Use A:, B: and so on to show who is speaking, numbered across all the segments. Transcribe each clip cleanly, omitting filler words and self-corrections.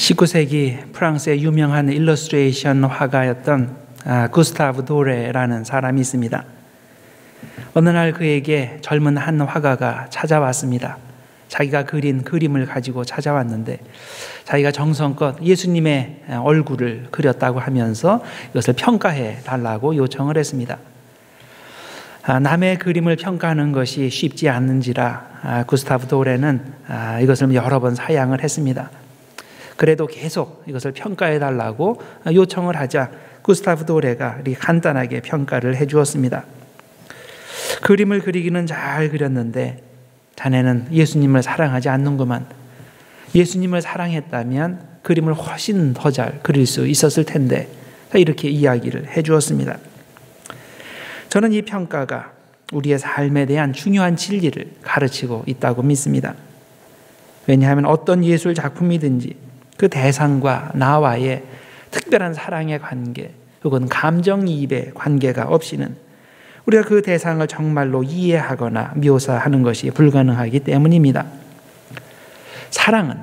A: 19세기 프랑스의 유명한 일러스트레이션 화가였던 구스타브 도레라는 사람이 있습니다. 어느 날 그에게 젊은 한 화가가 찾아왔습니다. 자기가 그린 그림을 가지고 찾아왔는데 자기가 정성껏 예수님의 얼굴을 그렸다고 하면서 이것을 평가해 달라고 요청을 했습니다. 남의 그림을 평가하는 것이 쉽지 않은지라 구스타브 도레는 이것을 여러 번 사양을 했습니다. 그래도 계속 이것을 평가해 달라고 요청을 하자 구스타브 도레가 이렇게 간단하게 평가를 해 주었습니다. 그림을 그리기는 잘 그렸는데 자네는 예수님을 사랑하지 않는구만. 예수님을 사랑했다면 그림을 훨씬 더 잘 그릴 수 있었을 텐데, 이렇게 이야기를 해 주었습니다. 저는 이 평가가 우리의 삶에 대한 중요한 진리를 가르치고 있다고 믿습니다. 왜냐하면 어떤 예술 작품이든지 그 대상과 나와의 특별한 사랑의 관계 혹은 감정이입의 관계가 없이는 우리가 그 대상을 정말로 이해하거나 묘사하는 것이 불가능하기 때문입니다. 사랑은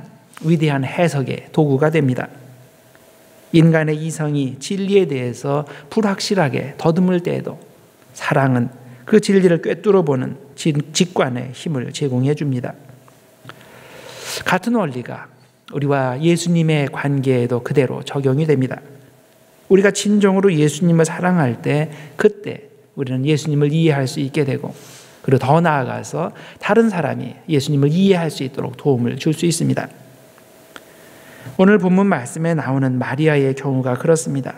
A: 위대한 해석의 도구가 됩니다. 인간의 이성이 진리에 대해서 불확실하게 더듬을 때에도 사랑은 그 진리를 꿰뚫어보는 직관의 힘을 제공해 줍니다. 같은 원리가 우리와 예수님의 관계에도 그대로 적용이 됩니다. 우리가 진정으로 예수님을 사랑할 때 그때 우리는 예수님을 이해할 수 있게 되고, 그리고 더 나아가서 다른 사람이 예수님을 이해할 수 있도록 도움을 줄 수 있습니다. 오늘 본문 말씀에 나오는 마리아의 경우가 그렇습니다.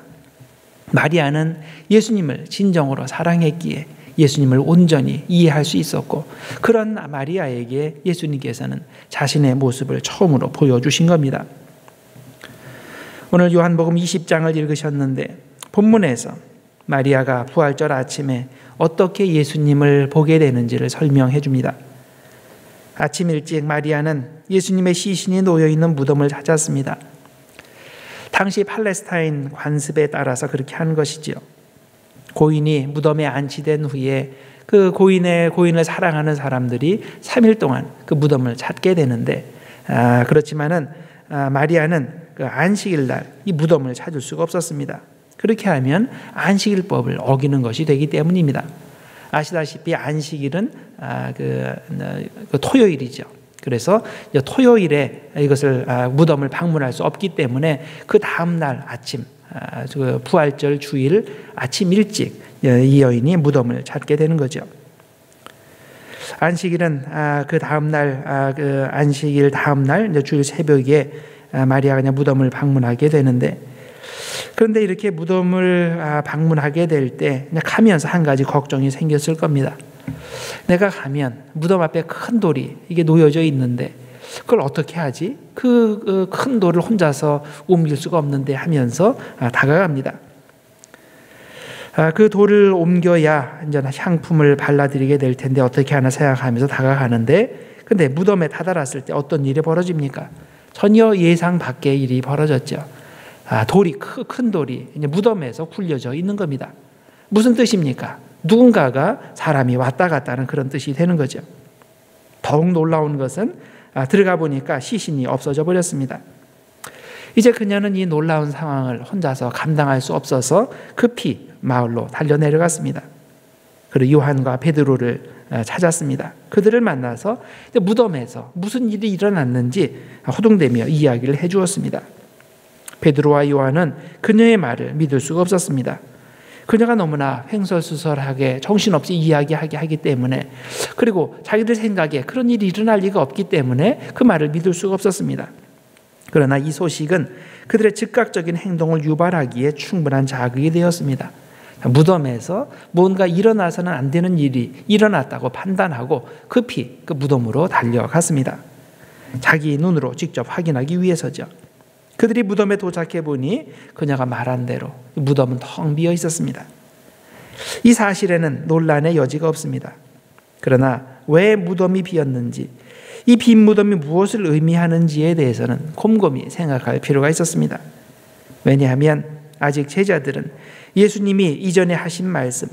A: 마리아는 예수님을 진정으로 사랑했기에 예수님을 온전히 이해할 수 있었고, 그런 마리아에게 예수님께서는 자신의 모습을 처음으로 보여주신 겁니다. 오늘 요한복음 20장을 읽으셨는데 본문에서 마리아가 부활절 아침에 어떻게 예수님을 보게 되는지를 설명해 줍니다. 아침 일찍 마리아는 예수님의 시신이 놓여있는 무덤을 찾았습니다. 당시 팔레스타인 관습에 따라서 그렇게 한 것이지요. 고인이 무덤에 안치된 후에 그 고인을 사랑하는 사람들이 3일 동안 그 무덤을 찾게 되는데, 그렇지만은 마리아는 그 안식일 날 이 무덤을 찾을 수가 없었습니다. 그렇게 하면 안식일법을 어기는 것이 되기 때문입니다. 아시다시피 안식일은 그 토요일이죠. 그래서 토요일에 이것을 무덤을 방문할 수 없기 때문에 그 다음 날 아침, 부활절 주일 아침 일찍 이 여인이 무덤을 찾게 되는 거죠. 안식일은 그 다음 날, 그 안식일 다음 날 주일 새벽에 마리아가 그냥 무덤을 방문하게 되는데, 그런데 이렇게 무덤을 방문하게 될 때 가면서 한 가지 걱정이 생겼을 겁니다. 내가 가면 무덤 앞에 큰 돌이 이게 놓여져 있는데 그걸 어떻게 하지? 그 큰 돌을 혼자서 옮길 수가 없는데 하면서 다가갑니다. 그 돌을 옮겨야 이제 향품을 발라드리게 될 텐데 어떻게 하나 생각하면서 다가가는데, 근데 무덤에 다다랐을 때 어떤 일이 벌어집니까? 전혀 예상 밖의 일이 벌어졌죠. 돌이, 큰 돌이 이제 무덤에서 굴려져 있는 겁니다. 무슨 뜻입니까? 누군가가 사람이 왔다 갔다 하는 그런 뜻이 되는 거죠. 더욱 놀라운 것은 들어가 보니까 시신이 없어져 버렸습니다. 이제 그녀는 이 놀라운 상황을 혼자서 감당할 수 없어서 급히 마을로 달려 내려갔습니다. 그리고 요한과 베드로를 찾았습니다. 그들을 만나서 무덤에서 무슨 일이 일어났는지 호둥대며 이야기를 해 주었습니다. 베드로와 요한은 그녀의 말을 믿을 수가 없었습니다. 그녀가 너무나 횡설수설하게 정신없이 이야기하게 하기 때문에, 그리고 자기들 생각에 그런 일이 일어날 리가 없기 때문에 그 말을 믿을 수가 없었습니다. 그러나 이 소식은 그들의 즉각적인 행동을 유발하기에 충분한 자극이 되었습니다. 무덤에서 뭔가 일어나서는 안 되는 일이 일어났다고 판단하고 급히 그 무덤으로 달려갔습니다. 자기 눈으로 직접 확인하기 위해서죠. 그들이 무덤에 도착해 보니 그녀가 말한 대로 무덤은 텅 비어 있었습니다. 이 사실에는 논란의 여지가 없습니다. 그러나 왜 무덤이 비었는지, 이 빈 무덤이 무엇을 의미하는지에 대해서는 곰곰이 생각할 필요가 있었습니다. 왜냐하면 아직 제자들은 예수님이 이전에 하신 말씀,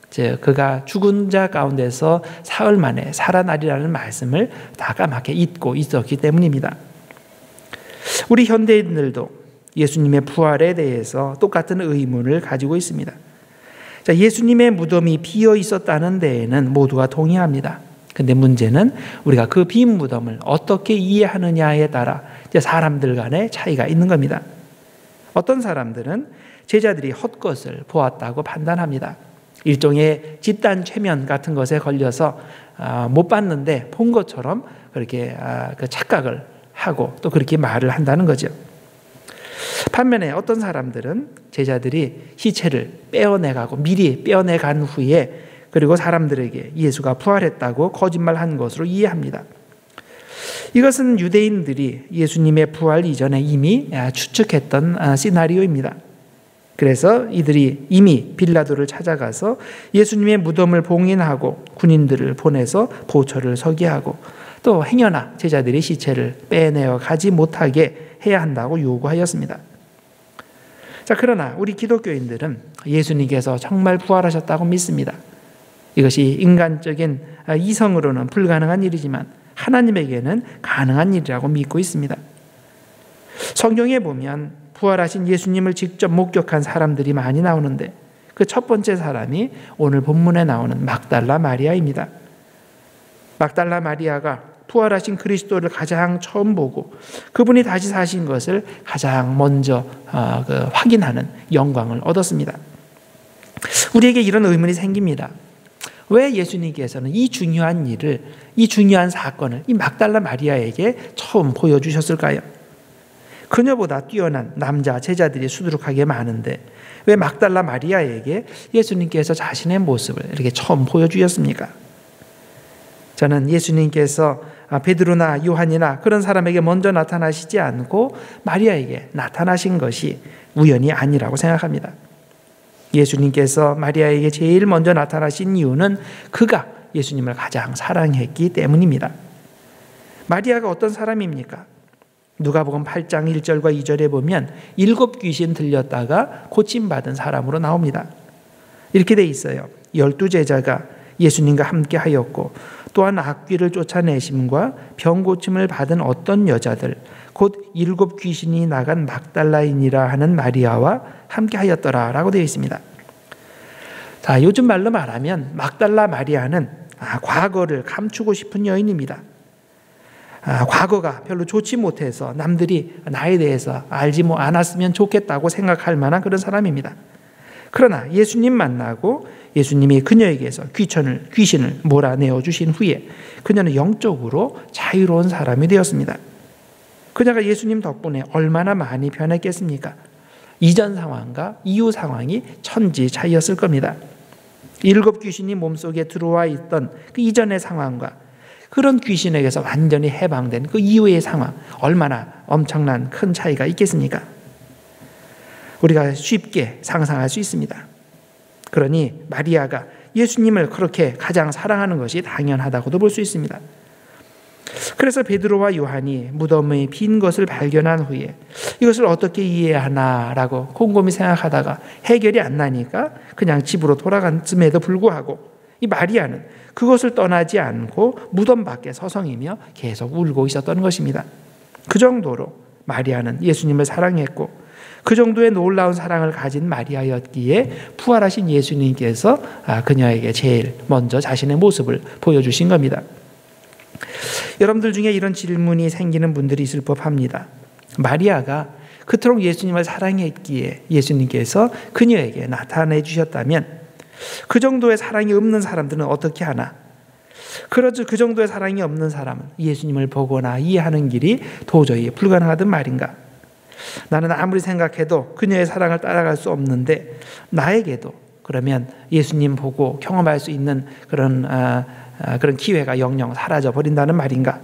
A: 즉 그가 죽은 자 가운데서 사흘 만에 살아나리라는 말씀을 다 까맣게 잊고 있었기 때문입니다. 우리 현대인들도 예수님의 부활에 대해서 똑같은 의문을 가지고 있습니다. 자, 예수님의 무덤이 비어 있었다는 데에는 모두가 동의합니다. 근데 문제는 우리가 그 빈 무덤을 어떻게 이해하느냐에 따라 이제 사람들 간의 차이가 있는 겁니다. 어떤 사람들은 제자들이 헛것을 보았다고 판단합니다. 일종의 집단 최면 같은 것에 걸려서 못 봤는데 본 것처럼 그렇게 그 착각을 하고 또 그렇게 말을 한다는 거죠. 반면에 어떤 사람들은 제자들이 시체를 빼어내가고 미리 빼어내간 후에 그리고 사람들에게 예수가 부활했다고 거짓말한 것으로 이해합니다. 이것은 유대인들이 예수님의 부활 이전에 이미 추측했던 시나리오입니다. 그래서 이들이 이미 빌라도를 찾아가서 예수님의 무덤을 봉인하고 군인들을 보내서 보초를 서게 하고 또 행여나 제자들이 시체를 빼내어 가지 못하게 해야 한다고 요구하였습니다. 자, 그러나 우리 기독교인들은 예수님께서 정말 부활하셨다고 믿습니다. 이것이 인간적인 이성으로는 불가능한 일이지만 하나님에게는 가능한 일이라고 믿고 있습니다. 성경에 보면 부활하신 예수님을 직접 목격한 사람들이 많이 나오는데 그 첫 번째 사람이 오늘 본문에 나오는 막달라 마리아입니다. 막달라 마리아가 부활하신 그리스도를 가장 처음 보고 그분이 다시 사신 것을 가장 먼저 확인하는 영광을 얻었습니다. 우리에게 이런 의문이 생깁니다. 왜 예수님께서는 이 중요한 일을, 이 중요한 사건을 이 막달라 마리아에게 처음 보여주셨을까요? 그녀보다 뛰어난 남자 제자들이 수두룩하게 많은데 왜 막달라 마리아에게 예수님께서 자신의 모습을 이렇게 처음 보여주셨습니까? 저는 예수님께서 베드로나 요한이나 그런 사람에게 먼저 나타나시지 않고 마리아에게 나타나신 것이 우연이 아니라고 생각합니다. 예수님께서 마리아에게 제일 먼저 나타나신 이유는 그가 예수님을 가장 사랑했기 때문입니다. 마리아가 어떤 사람입니까? 누가복음 8장 1절과 2절에 보면 7 귀신 들렸다가 고침받은 사람으로 나옵니다. 이렇게 돼 있어요. 12제자가 예수님과 함께 하였고 또한 악귀를 쫓아내심과 병고침을 받은 어떤 여자들 곧 7 귀신이 나간 막달라인이라 하는 마리아와 함께 하였더라 라고 되어 있습니다. 자, 요즘 말로 말하면 막달라 마리아는 과거를 감추고 싶은 여인입니다. 과거가 별로 좋지 못해서 남들이 나에 대해서 알지 않았으면 좋겠다고 생각할 만한 그런 사람입니다. 그러나 예수님 만나고 예수님이 그녀에게서 귀신을 몰아내어 주신 후에 그녀는 영적으로 자유로운 사람이 되었습니다. 그녀가 예수님 덕분에 얼마나 많이 변했겠습니까? 이전 상황과 이후 상황이 천지 차이였을 겁니다. 7 귀신이 몸속에 들어와 있던 그 이전의 상황과 그런 귀신에게서 완전히 해방된 그 이후의 상황, 얼마나 엄청난 큰 차이가 있겠습니까? 우리가 쉽게 상상할 수 있습니다. 그러니 마리아가 예수님을 그렇게 가장 사랑하는 것이 당연하다고도 볼 수 있습니다. 그래서 베드로와 요한이 무덤의 빈 것을 발견한 후에 이것을 어떻게 이해해야 하나라고 곰곰이 생각하다가 해결이 안 나니까 그냥 집으로 돌아간 쯤에도 불구하고 이 마리아는 그것을 떠나지 않고 무덤 밖에 서성이며 계속 울고 있었던 것입니다. 그 정도로 마리아는 예수님을 사랑했고 그 정도의 놀라운 사랑을 가진 마리아였기에 부활하신 예수님께서 그녀에게 제일 먼저 자신의 모습을 보여주신 겁니다. 여러분들 중에 이런 질문이 생기는 분들이 있을 법합니다. 마리아가 그토록 예수님을 사랑했기에 예수님께서 그녀에게 나타내 주셨다면 그 정도의 사랑이 없는 사람들은 어떻게 하나? 그렇죠. 그 정도의 사랑이 없는 사람은 예수님을 보거나 이해하는 길이 도저히 불가능하단 말인가? 나는 아무리 생각해도 그녀의 사랑을 따라갈 수 없는데 나에게도 그러면 예수님 보고 경험할 수 있는 그런 기회가 영영 사라져 버린다는 말인가?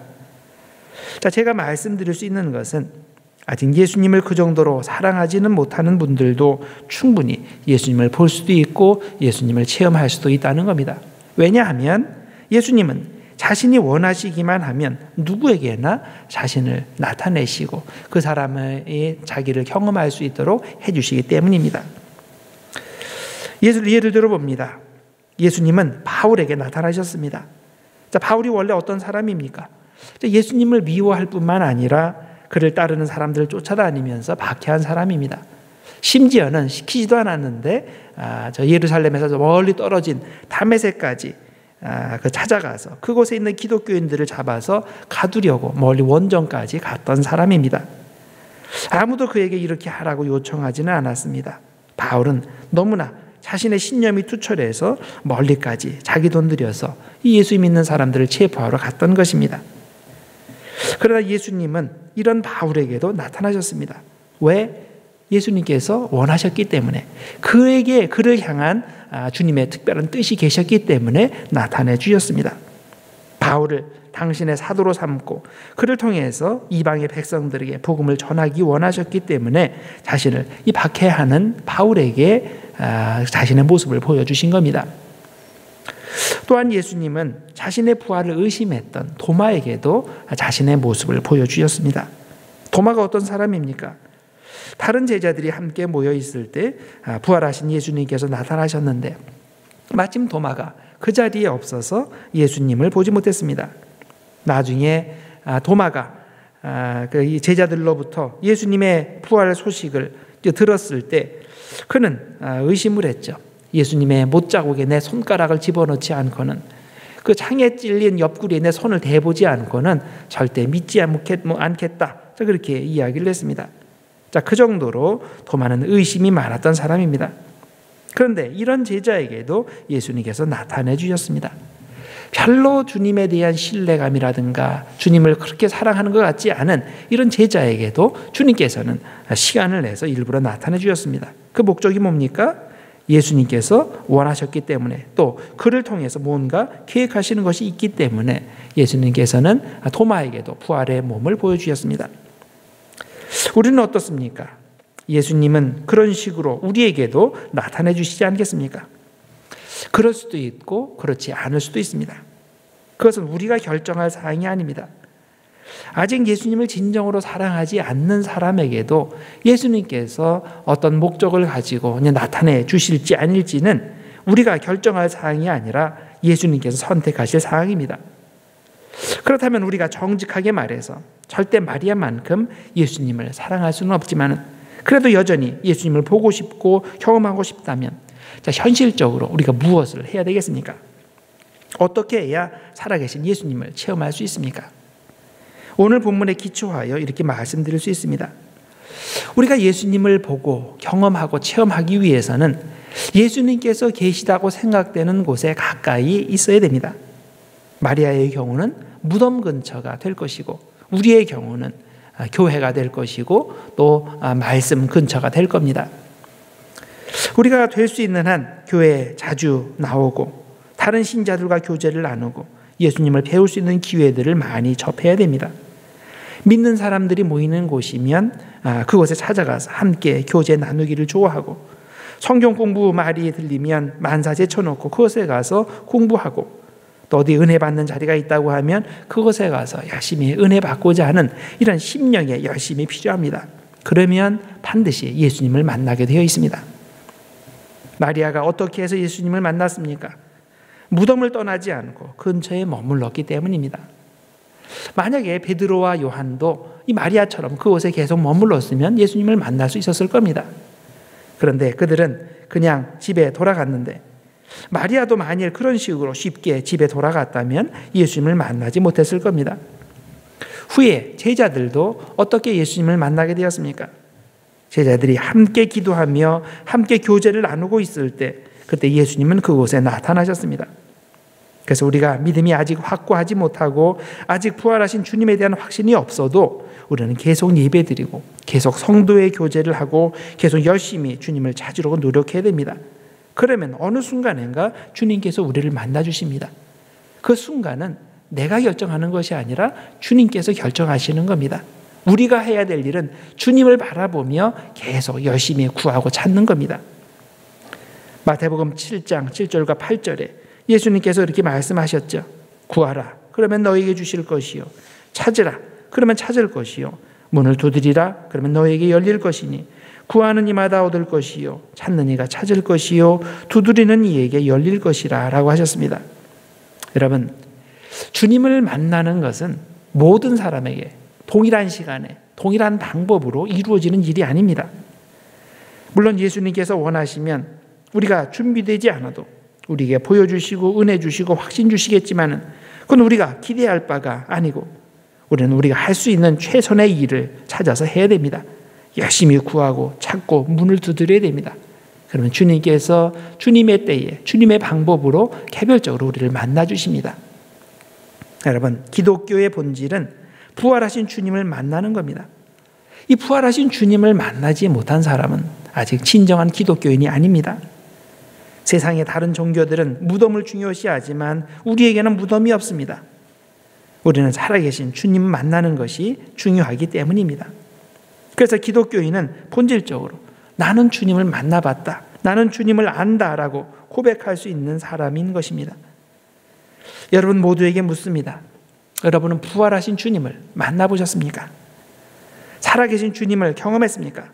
A: 자, 제가 말씀드릴 수 있는 것은 아직 예수님을 그 정도로 사랑하지는 못하는 분들도 충분히 예수님을 볼 수도 있고 예수님을 체험할 수도 있다는 겁니다. 왜냐하면 예수님은 자신이 원하시기만 하면 누구에게나 자신을 나타내시고 그 사람의 자기를 경험할 수 있도록 해주시기 때문입니다. 예를 들어봅니다. 예수님은 바울에게 나타나셨습니다. 자, 바울이 원래 어떤 사람입니까? 예수님을 미워할 뿐만 아니라 그를 따르는 사람들을 쫓아다니면서 박해한 사람입니다. 심지어는 시키지도 않았는데 저 예루살렘에서 멀리 떨어진 다메섹까지 찾아가서 그곳에 있는 기독교인들을 잡아서 가두려고 멀리 원정까지 갔던 사람입니다. 아무도 그에게 이렇게 하라고 요청하지는 않았습니다. 바울은 너무나 자신의 신념이 투철해서 멀리까지 자기 돈 들여서 이 예수 믿는 사람들을 체포하러 갔던 것입니다. 그러나 예수님은 이런 바울에게도 나타나셨습니다. 왜? 예수님께서 원하셨기 때문에, 그를 향한 주님의 특별한 뜻이 계셨기 때문에 나타내 주셨습니다. 바울을 당신의 사도로 삼고 그를 통해서 이방의 백성들에게 복음을 전하기 원하셨기 때문에 자신을 이 박해하는 바울에게 자신의 모습을 보여주신 겁니다. 또한 예수님은 자신의 부활을 의심했던 도마에게도 자신의 모습을 보여주셨습니다. 도마가 어떤 사람입니까? 다른 제자들이 함께 모여 있을 때 부활하신 예수님께서 나타나셨는데 마침 도마가 그 자리에 없어서 예수님을 보지 못했습니다. 나중에 도마가 그 제자들로부터 예수님의 부활 소식을 들었을 때 그는 의심을 했죠. 예수님의 못자국에 내 손가락을 집어넣지 않고는, 그 창에 찔린 옆구리에 내 손을 대보지 않고는 절대 믿지 않겠다. 그렇게 이야기를 했습니다. 그 정도로 도마는 의심이 많았던 사람입니다. 그런데 이런 제자에게도 예수님께서 나타내 주셨습니다. 별로 주님에 대한 신뢰감이라든가 주님을 그렇게 사랑하는 것 같지 않은 이런 제자에게도 주님께서는 시간을 내서 일부러 나타내 주셨습니다. 그 목적이 뭡니까? 예수님께서 원하셨기 때문에, 또 그를 통해서 뭔가 계획하시는 것이 있기 때문에 예수님께서는 도마에게도 부활의 몸을 보여주셨습니다. 우리는 어떻습니까? 예수님은 그런 식으로 우리에게도 나타내 주시지 않겠습니까? 그럴 수도 있고 그렇지 않을 수도 있습니다. 그것은 우리가 결정할 사항이 아닙니다. 아직 예수님을 진정으로 사랑하지 않는 사람에게도 예수님께서 어떤 목적을 가지고 나타내 주실지 아닐지는 우리가 결정할 사항이 아니라 예수님께서 선택하실 사항입니다. 그렇다면 우리가 정직하게 말해서 절대 마리아만큼 예수님을 사랑할 수는 없지만 그래도 여전히 예수님을 보고 싶고 경험하고 싶다면, 현실적으로 우리가 무엇을 해야 되겠습니까? 어떻게 해야 살아계신 예수님을 체험할 수 있습니까? 오늘 본문에 기초하여 이렇게 말씀드릴 수 있습니다. 우리가 예수님을 보고 경험하고 체험하기 위해서는 예수님께서 계시다고 생각되는 곳에 가까이 있어야 됩니다. 마리아의 경우는 무덤 근처가 될 것이고, 우리의 경우는 교회가 될 것이고, 또 말씀 근처가 될 겁니다. 우리가 될 수 있는 한 교회에 자주 나오고 다른 신자들과 교제를 나누고 예수님을 배울 수 있는 기회들을 많이 접해야 됩니다. 믿는 사람들이 모이는 곳이면 그곳에 찾아가서 함께 교제 나누기를 좋아하고, 성경 공부 말이 들리면 만사 제쳐놓고 그곳에 가서 공부하고, 또 어디 은혜 받는 자리가 있다고 하면 그곳에 가서 열심히 은혜 받고자 하는 이런 심령의 열심이 필요합니다. 그러면 반드시 예수님을 만나게 되어 있습니다. 마리아가 어떻게 해서 예수님을 만났습니까? 무덤을 떠나지 않고 근처에 머물렀기 때문입니다. 만약에 베드로와 요한도 이 마리아처럼 그곳에 계속 머물렀으면 예수님을 만날 수 있었을 겁니다. 그런데 그들은 그냥 집에 돌아갔는데, 마리아도 만일 그런 식으로 쉽게 집에 돌아갔다면 예수님을 만나지 못했을 겁니다. 후에 제자들도 어떻게 예수님을 만나게 되었습니까? 제자들이 함께 기도하며 함께 교제를 나누고 있을 때, 그때 예수님은 그곳에 나타나셨습니다. 그래서 우리가 믿음이 아직 확고하지 못하고 아직 부활하신 주님에 대한 확신이 없어도 우리는 계속 예배드리고 계속 성도의 교제를 하고 계속 열심히 주님을 찾으려고 노력해야 됩니다. 그러면 어느 순간인가 주님께서 우리를 만나 주십니다. 그 순간은 내가 결정하는 것이 아니라 주님께서 결정하시는 겁니다. 우리가 해야 될 일은 주님을 바라보며 계속 열심히 구하고 찾는 겁니다. 마태복음 7장 7절과 8절에 예수님께서 이렇게 말씀하셨죠. 구하라, 그러면 너에게 주실 것이요. 찾으라, 그러면 찾을 것이요. 문을 두드리라, 그러면 너에게 열릴 것이니 구하는 이마다 얻을 것이요, 찾는 이가 찾을 것이요, 두드리는 이에게 열릴 것이라 라고 하셨습니다. 여러분, 주님을 만나는 것은 모든 사람에게 동일한 시간에 동일한 방법으로 이루어지는 일이 아닙니다. 물론 예수님께서 원하시면 우리가 준비되지 않아도 우리에게 보여주시고 은혜 주시고 확신 주시겠지만은 그건 우리가 기대할 바가 아니고 우리는 우리가 할 수 있는 최선의 일을 찾아서 해야 됩니다. 열심히 구하고 찾고 문을 두드려야 됩니다. 그러면 주님께서 주님의 때에 주님의 방법으로 개별적으로 우리를 만나 주십니다. 여러분, 기독교의 본질은 부활하신 주님을 만나는 겁니다. 이 부활하신 주님을 만나지 못한 사람은 아직 진정한 기독교인이 아닙니다. 세상의 다른 종교들은 무덤을 중요시하지만 우리에게는 무덤이 없습니다. 우리는 살아계신 주님 만나는 것이 중요하기 때문입니다. 그래서 기독교인은 본질적으로 나는 주님을 만나봤다, 나는 주님을 안다라고 고백할 수 있는 사람인 것입니다. 여러분 모두에게 묻습니다. 여러분은 부활하신 주님을 만나보셨습니까? 살아계신 주님을 경험했습니까?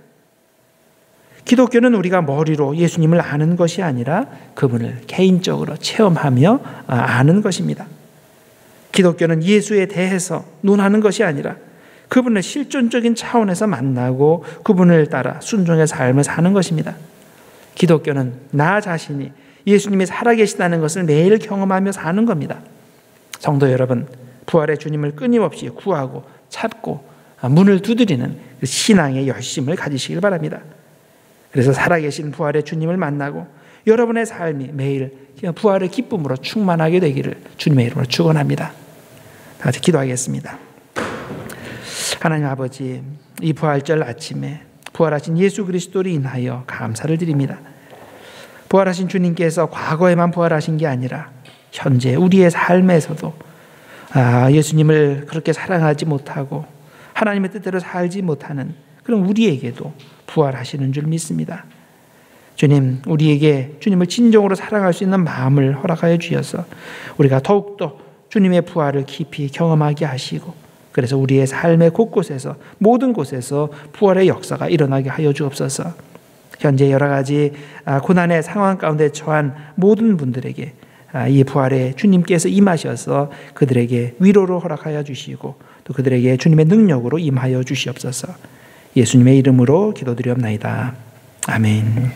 A: 기독교는 우리가 머리로 예수님을 아는 것이 아니라 그분을 개인적으로 체험하며 아는 것입니다. 기독교는 예수에 대해서 논하는 것이 아니라 그분을 실존적인 차원에서 만나고 그분을 따라 순종의 삶을 사는 것입니다. 기독교는 나 자신이 예수님이 살아계시다는 것을 매일 경험하며 사는 겁니다. 성도 여러분, 부활의 주님을 끊임없이 구하고 찾고 문을 두드리는 그 신앙의 열심을 가지시길 바랍니다. 그래서 살아계신 부활의 주님을 만나고 여러분의 삶이 매일 부활의 기쁨으로 충만하게 되기를 주님의 이름으로 축원합니다. 다 같이 기도하겠습니다. 하나님 아버지, 이 부활절 아침에 부활하신 예수 그리스도를 인하여 감사를 드립니다. 부활하신 주님께서 과거에만 부활하신 게 아니라 현재 우리의 삶에서도 예수님을 그렇게 사랑하지 못하고 하나님의 뜻대로 살지 못하는 그런 우리에게도 부활하시는 줄 믿습니다. 주님, 우리에게 주님을 진정으로 사랑할 수 있는 마음을 허락하여 주셔서 우리가 더욱더 주님의 부활을 깊이 경험하게 하시고 그래서 우리의 삶의 곳곳에서 모든 곳에서 부활의 역사가 일어나게 하여 주옵소서. 현재 여러 가지 고난의 상황 가운데 처한 모든 분들에게 이 부활에 주님께서 임하셔서 그들에게 위로를 허락하여 주시고 또 그들에게 주님의 능력으로 임하여 주시옵소서. 예수님의 이름으로 기도드리옵나이다. 아멘.